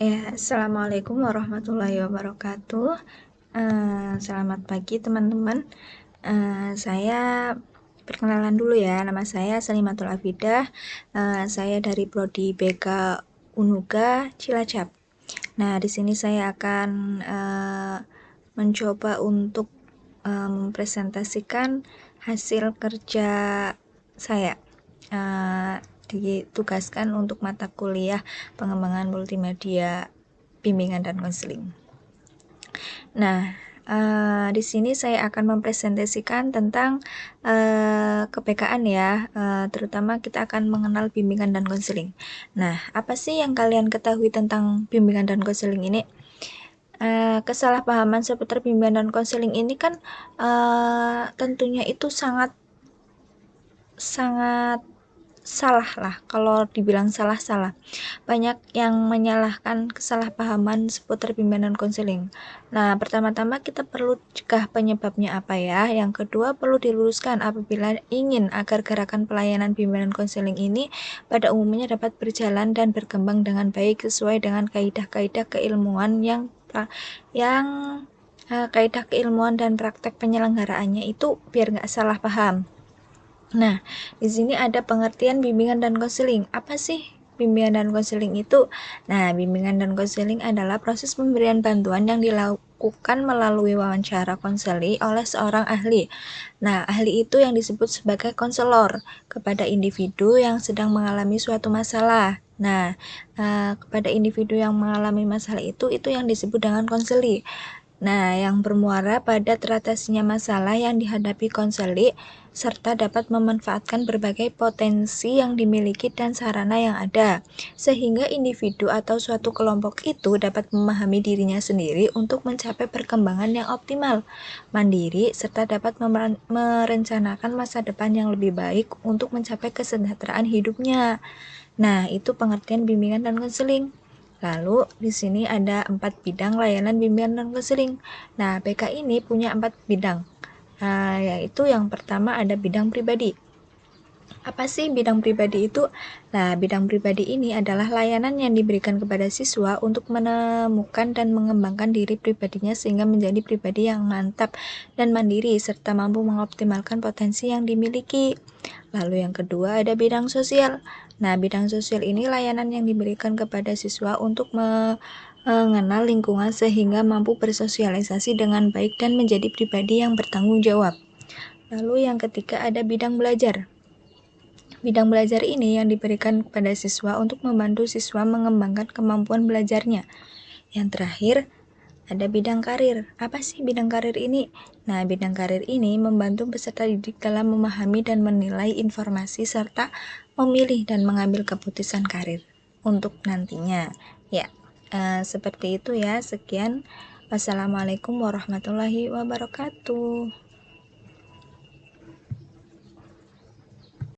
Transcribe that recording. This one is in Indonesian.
Ya, assalamualaikum warahmatullahi wabarakatuh. Selamat pagi teman-teman. Saya perkenalan dulu ya. Nama saya Salimatul Afidah. Saya dari Prodi BK Unuga Cilacap. Nah, di sini saya akan mencoba untuk mempresentasikan hasil kerja saya. Ditugaskan untuk mata kuliah pengembangan multimedia, bimbingan dan konseling. Nah, di sini saya akan mempresentasikan tentang kepekaan ya, terutama kita akan mengenal bimbingan dan konseling. Nah, apa sih yang kalian ketahui tentang bimbingan dan konseling ini? Kesalahpahaman seputar bimbingan dan konseling ini kan tentunya itu sangat salah lah, kalau dibilang salah. Banyak yang menyalahkan kesalahpahaman seputar bimbingan konseling. Nah, pertama-tama kita perlu cegah penyebabnya apa ya. Yang kedua, perlu diluruskan apabila ingin agar gerakan pelayanan bimbingan konseling ini pada umumnya dapat berjalan dan berkembang dengan baik sesuai dengan kaidah-kaidah keilmuan kaidah keilmuan dan praktek penyelenggaraannya itu biar nggak salah paham. Nah, di sini ada pengertian bimbingan dan konseling. Apa sih bimbingan dan konseling itu? Nah, bimbingan dan konseling adalah proses pemberian bantuan yang dilakukan melalui wawancara konseli oleh seorang ahli. Nah, ahli itu yang disebut sebagai konselor kepada individu yang sedang mengalami suatu masalah. Nah, kepada individu yang mengalami masalah itu yang disebut dengan konseli. Nah, yang bermuara pada teratasinya masalah yang dihadapi konseli serta dapat memanfaatkan berbagai potensi yang dimiliki dan sarana yang ada, sehingga individu atau suatu kelompok itu dapat memahami dirinya sendiri untuk mencapai perkembangan yang optimal, mandiri, serta dapat merencanakan masa depan yang lebih baik untuk mencapai kesejahteraan hidupnya. Nah, itu pengertian bimbingan dan konseling. Lalu di sini ada 4 bidang layanan bimbingan dan konseling. Nah, BK ini punya 4 bidang, yaitu yang pertama ada bidang pribadi. Apa sih bidang pribadi itu? Nah, bidang pribadi ini adalah layanan yang diberikan kepada siswa untuk menemukan dan mengembangkan diri pribadinya sehingga menjadi pribadi yang mantap dan mandiri serta mampu mengoptimalkan potensi yang dimiliki. Lalu yang kedua ada bidang sosial. Nah, bidang sosial ini layanan yang diberikan kepada siswa untuk mengenal lingkungan sehingga mampu bersosialisasi dengan baik dan menjadi pribadi yang bertanggung jawab. Lalu yang ketiga ada bidang belajar. Bidang belajar ini yang diberikan kepada siswa untuk membantu siswa mengembangkan kemampuan belajarnya. Yang terakhir, ada bidang karir. Apa sih bidang karir ini? Nah, bidang karir ini membantu peserta didik dalam memahami dan menilai informasi serta memilih dan mengambil keputusan karir untuk nantinya. Ya, seperti itu ya. Sekian. Wassalamualaikum warahmatullahi wabarakatuh.